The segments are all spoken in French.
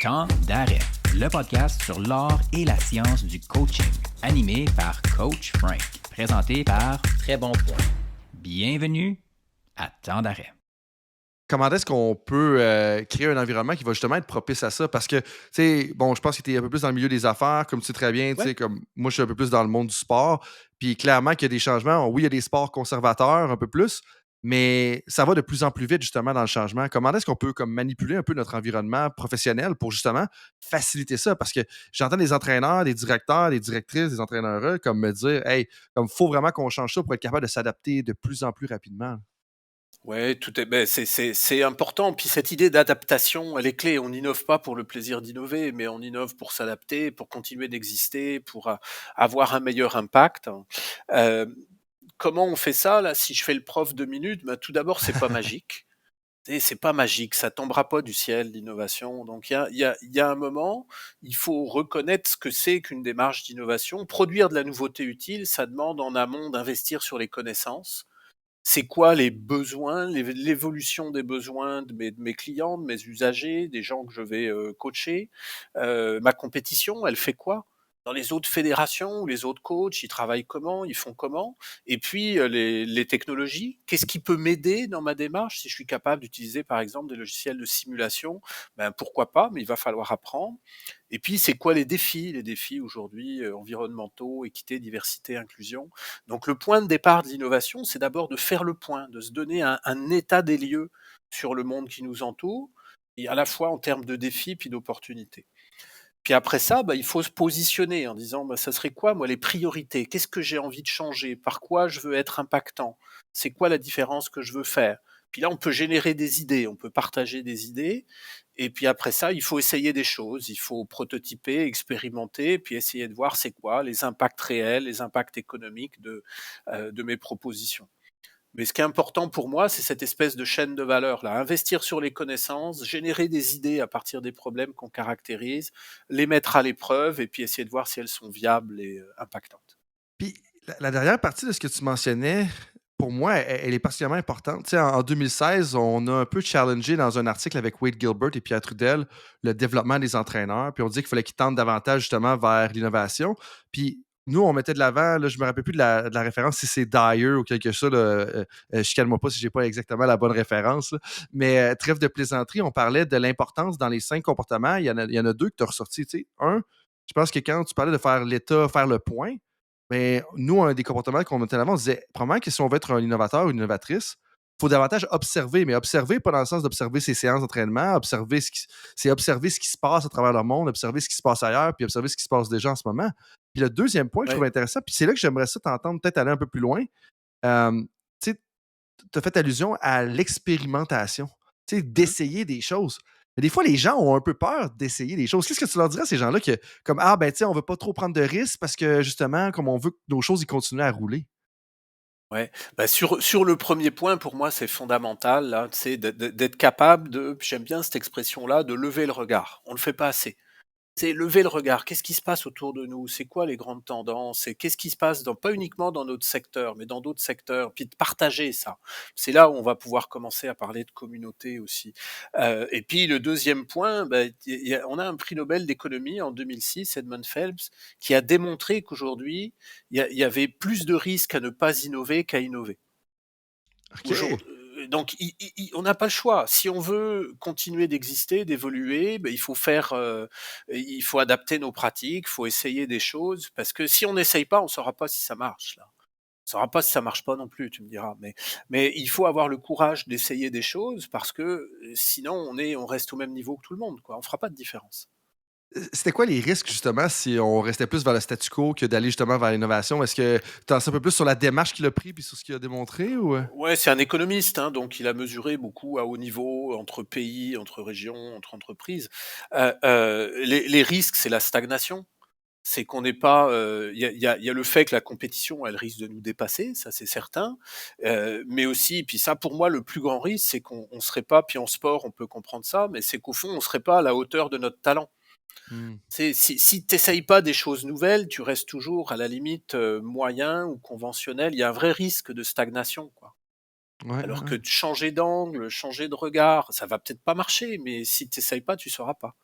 Temps d'arrêt, le podcast sur l'art et la science du coaching, animé par Coach Frank, présenté par Très Bon Point. Bienvenue à Temps d'arrêt. Comment est-ce qu'on peut créer un environnement qui va justement être propice à ça? Parce que, tu sais, bon, je pense que tu es un peu plus dans le milieu des affaires, comme tu sais très bien, tu Ouais. sais, comme moi, je suis un peu plus dans le monde du sport. Puis clairement qu'il y a des changements. Oui, il y a des sports conservateurs un peu plus, mais ça va de plus en plus vite, justement, dans le changement. Comment est-ce qu'on peut comme manipuler un peu notre environnement professionnel pour justement faciliter ça? Parce que j'entends des entraîneurs, des directeurs, des directrices, des entraîneurs comme me dire, hey, comme faut vraiment qu'on change ça pour être capable de s'adapter de plus en plus rapidement. Ouais, tout est c'est important. Puis cette idée d'adaptation, elle est clé. On n'innove pas pour le plaisir d'innover, mais on innove pour s'adapter, pour continuer d'exister, pour avoir un meilleur impact. Heu, Comment on fait ça là? Si je fais le prof 2 minutes, bah, tout d'abord, c'est pas magique. Tu c'est pas magique, ça tombera pas du ciel, l'innovation. Donc il y a un moment, il faut reconnaître ce que c'est qu'une démarche d'innovation. Produire de la nouveauté utile, ça demande en amont d'investir sur les connaissances. C'est quoi les besoins, l'évolution des besoins de mes clients, de mes usagers, des gens que je vais, coacher? Ma compétition, elle fait quoi? Dans les autres fédérations ou les autres coachs, ils travaillent comment? Ils font comment? Et puis, les technologies, qu'est-ce qui peut m'aider dans ma démarche? Si je suis capable d'utiliser, par exemple, des logiciels de simulation, ben, pourquoi pas, mais il va falloir apprendre. Et puis, c'est quoi les défis? Les défis aujourd'hui, environnementaux, équité, diversité, inclusion. Donc le point de départ de l'innovation, c'est d'abord de faire le point, de se donner un état des lieux sur le monde qui nous entoure, et à la fois en termes de défis puis d'opportunités. Puis après ça, bah, il faut se positionner en disant, bah, ça serait quoi, moi, les priorités? Qu'est-ce que j'ai envie de changer? Par quoi je veux être impactant? C'est quoi la différence que je veux faire? Puis là, on peut générer des idées, on peut partager des idées. Et puis après ça, il faut essayer des choses, il faut prototyper, expérimenter, puis essayer de voir c'est quoi les impacts réels, les impacts économiques de mes propositions. Mais ce qui est important pour moi, c'est cette espèce de chaîne de valeur là. Investir sur les connaissances, générer des idées à partir des problèmes qu'on caractérise, les mettre à l'épreuve et puis essayer de voir si elles sont viables et impactantes. Puis la dernière partie de ce que tu mentionnais, pour moi, elle est particulièrement importante. Tu sais, en 2016, on a un peu challengé dans un article avec Wade Gilbert et Pierre Trudel le développement des entraîneurs. Puis on dit qu'il fallait qu'ils tendent davantage justement vers l'innovation. Puis nous, on mettait de l'avant, là, je me rappelle plus de la référence, si c'est Dyer ou quelque chose. Chicane-moi pas si j'ai pas exactement la bonne référence. Là. Mais trêve de plaisanterie, on parlait de l'importance dans les 5 comportements. Il y en a 2 que tu as ressortis. Tu sais. Un, je pense que quand tu parlais de faire l'état, faire le point, mais nous, un des comportements qu'on mettait en avant, on disait, probablement que si on veut être un innovateur ou une innovatrice, il faut davantage observer, mais observer pas dans le sens d'observer ses séances d'entraînement, c'est observer ce qui se passe à travers le monde, observer ce qui se passe ailleurs, puis observer ce qui se passe déjà en ce moment. Puis le deuxième point que je trouve Ouais. intéressant, puis c'est là que j'aimerais ça t'entendre peut-être aller un peu plus loin. Tu sais, tu as fait allusion à l'expérimentation, tu sais, Mhm. d'essayer des choses. Mais des fois, les gens ont un peu peur d'essayer des choses. Qu'est-ce que tu leur dirais à ces gens-là que, comme, ah, ben, tu sais, on veut pas trop prendre de risques parce que, justement, comme on veut que nos choses, ils continuent à rouler. Ouais, bah, sur le premier point, pour moi, c'est fondamental, là, tu sais, d'être capable de, j'aime bien cette expression-là, de lever le regard. On le fait pas assez. C'est lever le regard. Qu'est-ce qui se passe autour de nous? C'est quoi les grandes tendances? Et qu'est-ce qui se passe pas uniquement dans notre secteur, mais dans d'autres secteurs? Puis de partager ça. C'est là où on va pouvoir commencer à parler de communauté aussi. Et puis le deuxième point, ben, on a un prix Nobel d'économie en 2006, Edmund Phelps, qui a démontré qu'aujourd'hui, il y avait plus de risques à ne pas innover qu'à innover. OK. Donc, on n'a pas le choix. Si on veut continuer d'exister, d'évoluer, ben, il faut adapter nos pratiques, il faut essayer des choses, parce que si on n'essaye pas, on ne saura pas si ça marche. Là. On ne saura pas si ça marche pas non plus, tu me diras. Mais il faut avoir le courage d'essayer des choses, parce que sinon, on reste au même niveau que tout le monde. Quoi. On ne fera pas de différence. C'était quoi les risques, justement, si on restait plus vers le statu quo que d'aller justement vers l'innovation? Est-ce que tu en sais un peu plus sur la démarche qu'il a pris puis sur ce qu'il a démontré ou? Ouais, c'est un économiste, hein, donc il a mesuré beaucoup à haut niveau, entre pays, entre régions, entre entreprises. Les risques, c'est la stagnation. C'est qu'on n'est pas. Il y a le fait que la compétition, elle risque de nous dépasser, ça c'est certain. Mais aussi, puis ça pour moi, le plus grand risque, c'est qu'on on serait pas. Puis en sport, on peut comprendre ça, mais c'est qu'au fond, on serait pas à la hauteur de notre talent. Mmh. Si t'essayes pas des choses nouvelles, tu restes toujours à la limite moyen ou conventionnel. Il y a un vrai risque de stagnation, quoi. Ouais, ouais, Alors que ouais. de changer d'angle, changer de regard, ça va peut-être pas marcher, mais si tu essayes pas, tu sauras pas.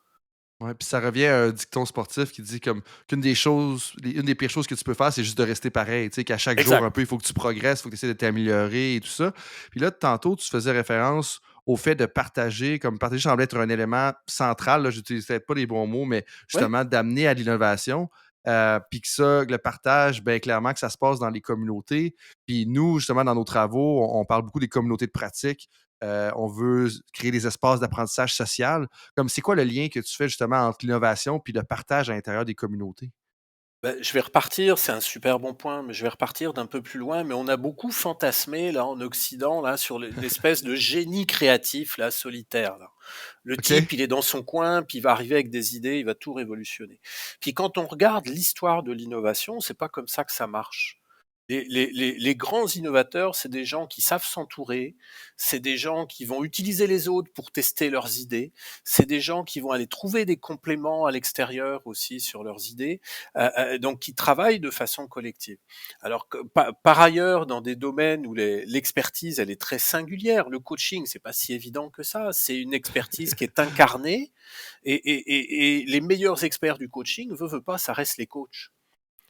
Ouais, puis ça revient à un dicton sportif qui dit comme qu'une des choses, une des pires choses que tu peux faire, c'est juste de rester pareil. Tu sais, qu'à chaque jour, un Exact. peu, il faut que tu progresses, il faut que tu essaies de t'améliorer et tout ça. Puis là, tantôt, tu faisais référence au fait de partager, comme partager semble être un élément central. Là, j'utilise peut-être pas les bons mots, mais Ouais. justement d'amener à l'innovation. Puis que ça, que le partage, ben clairement que ça se passe dans les communautés. Puis nous, justement, dans nos travaux, on parle beaucoup des communautés de pratique. On veut créer des espaces d'apprentissage social. Comme c'est quoi le lien que tu fais justement entre l'innovation puis le partage à l'intérieur des communautés? Bah, je vais repartir, c'est un super bon point, mais je vais repartir d'un peu plus loin. Mais on a beaucoup fantasmé là en Occident là sur l'espèce de génie créatif là solitaire là. Le OK? type, il est dans son coin, puis il va arriver avec des idées, il va tout révolutionner. Puis quand on regarde l'histoire de l'innovation, c'est pas comme ça que ça marche. Les grands innovateurs, c'est des gens qui savent s'entourer, c'est des gens qui vont utiliser les autres pour tester leurs idées, c'est des gens qui vont aller trouver des compléments à l'extérieur aussi sur leurs idées, donc qui travaillent de façon collective. Alors que par ailleurs, dans des domaines où l'expertise elle est très singulière, le coaching c'est pas si évident que ça, c'est une expertise qui est incarnée et les meilleurs experts du coaching veut pas, ça reste les coachs.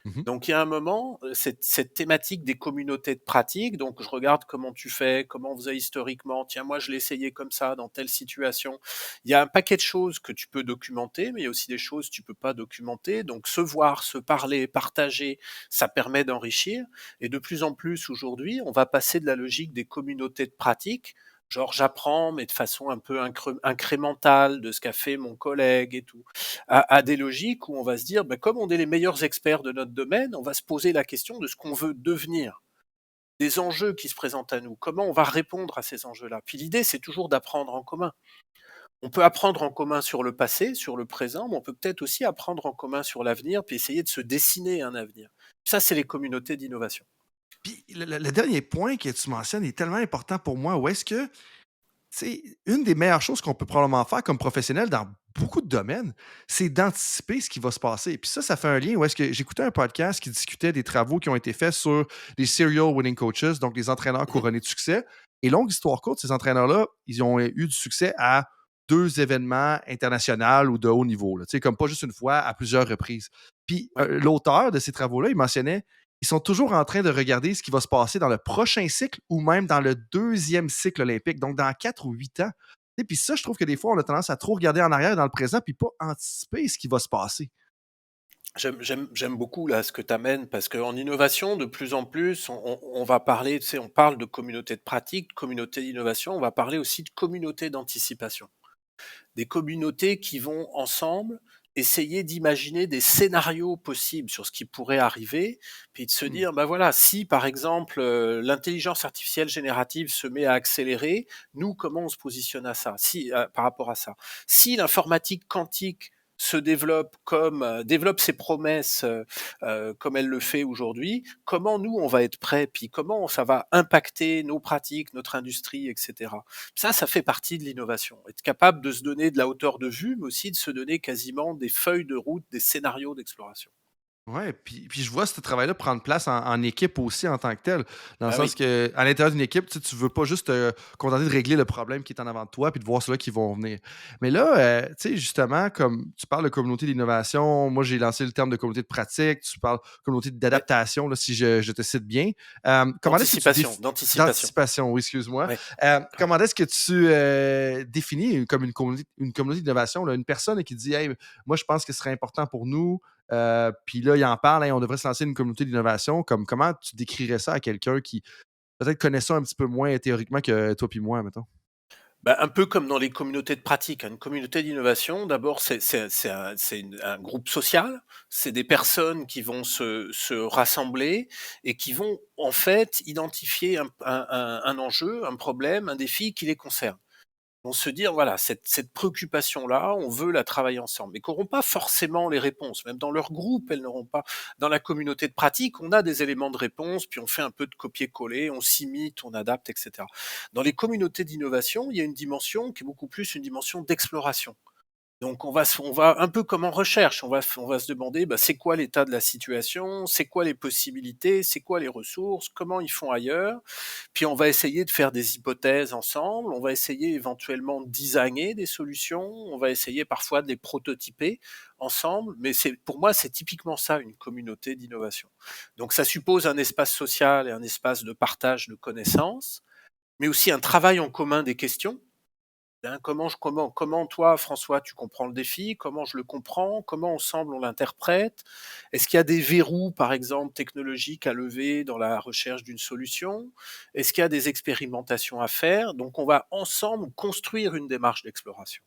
Mmh. Donc il y a un moment, cette thématique des communautés de pratique, donc je regarde comment tu fais, comment on faisait historiquement, tiens moi je l'ai essayé comme ça dans telle situation. Il y a un paquet de choses que tu peux documenter, mais il y a aussi des choses que tu peux pas documenter. Donc se voir, se parler, partager, ça permet d'enrichir. Et de plus en plus aujourd'hui, on va passer de la logique des communautés de pratique, genre j'apprends mais de façon un peu incrémentale de ce qu'a fait mon collègue et tout à des logiques où on va se dire, ben, comme on est les meilleurs experts de notre domaine, on va se poser la question de ce qu'on veut devenir, des enjeux qui se présentent à nous, comment on va répondre à ces enjeux-là. Puis l'idée, c'est toujours d'apprendre en commun. On peut apprendre en commun sur le passé, sur le présent, mais on peut peut-être aussi apprendre en commun sur l'avenir, puis essayer de se dessiner un avenir. Ça, c'est les communautés d'innovation. Puis le dernier point que tu mentionnes est tellement important pour moi. Où est-ce que c'est une des meilleures choses qu'on peut probablement faire comme professionnel dans beaucoup de domaines, c'est d'anticiper ce qui va se passer. Puis ça fait un lien où est-ce que j'écoutais un podcast qui discutait des travaux qui ont été faits sur les serial winning coaches, donc les entraîneurs Mhm. couronnés de succès. Et longue histoire courte, ces entraîneurs-là, ils ont eu du succès à 2 événements internationaux ou de haut niveau, là, tu sais, comme pas juste une fois, à plusieurs reprises. Puis Ouais. l'auteur de ces travaux-là, il mentionnait ils sont toujours en train de regarder ce qui va se passer dans le prochain cycle ou même dans le deuxième cycle olympique, donc dans 4 ou 8 ans. Et puis ça, je trouve que des fois, on a tendance à trop regarder en arrière dans le présent puis pas anticiper ce qui va se passer. J'aime beaucoup là ce que tu amènes parce qu'en innovation, de plus en plus, on va parler, tu sais, on parle de communauté de pratique, de communauté d'innovation, on va parler aussi de communauté d'anticipation. Des communautés qui vont ensemble essayer d'imaginer des scénarios possibles sur ce qui pourrait arriver, puis de se Hmm. dire, ben voilà, si par exemple l'intelligence artificielle générative se met à accélérer, nous comment on se positionne à ça, si par rapport à ça. Si l'informatique quantique se développe comme développe ses promesses comme elle le fait aujourd'hui, comment nous on va être prêts, puis comment ça va impacter nos pratiques, notre industrie, etc. Ça fait partie de l'innovation. Être capable de se donner de la hauteur de vue, mais aussi de se donner quasiment des feuilles de route, des scénarios d'exploration. Ouais, puis je vois ce travail-là prendre place en équipe aussi en tant que tel. Dans le Ah sens oui, que à l'intérieur d'une équipe, tu veux pas juste te contenter de régler le problème qui est en avant de toi puis de voir ceux-là qui vont venir. Mais là, tu sais, justement, comme tu parles de communauté d'innovation, moi j'ai lancé le terme de communauté de pratique, tu parles de communauté ouais. d'adaptation, là, si je te cite bien. Comment est-ce que tu D'anticipation. d'anticipation, oui, excuse-moi. Ouais, ouais. Comment est-ce que tu définis comme une communauté d'innovation, là, une personne qui dit Hey, moi je pense que ce serait important pour nous puis là, il en parle, hey, on devrait se lancer une communauté d'innovation. Comme, comment tu décrirais ça à quelqu'un qui peut-être connaît ça un petit peu moins théoriquement que toi puis moi, mettons? Bah, un peu comme dans les communautés de pratique, hein. Une communauté d'innovation, d'abord, un groupe social. C'est des personnes qui vont se rassembler et qui vont en fait identifier un enjeu, un problème, un défi qui les concerne. Vont se dire voilà, cette préoccupation-là, on veut la travailler ensemble, mais qui n'auront pas forcément les réponses. Même dans leur groupe, elles n'auront pas. Dans la communauté de pratique, on a des éléments de réponse, puis on fait un peu de copier-coller, on s'imite, on adapte, etc. Dans les communautés d'innovation, il y a une dimension qui est beaucoup plus une dimension d'exploration. Donc on va un peu comme en recherche, on va se demander c'est quoi l'état de la situation, c'est quoi les possibilités, c'est quoi les ressources, comment ils font ailleurs. Puis on va essayer de faire des hypothèses ensemble, on va essayer éventuellement de designer des solutions, on va essayer parfois de les prototyper ensemble. Mais pour moi c'est typiquement ça une communauté d'innovation. Donc ça suppose un espace social et un espace de partage de connaissances, mais aussi un travail en commun des questions. Comment toi, François, tu comprends le défi? Comment je le comprends? Comment ensemble on l'interprète? Est-ce qu'il y a des verrous, par exemple, technologiques à lever dans la recherche d'une solution? Est-ce qu'il y a des expérimentations à faire? Donc on va ensemble construire une démarche d'exploration.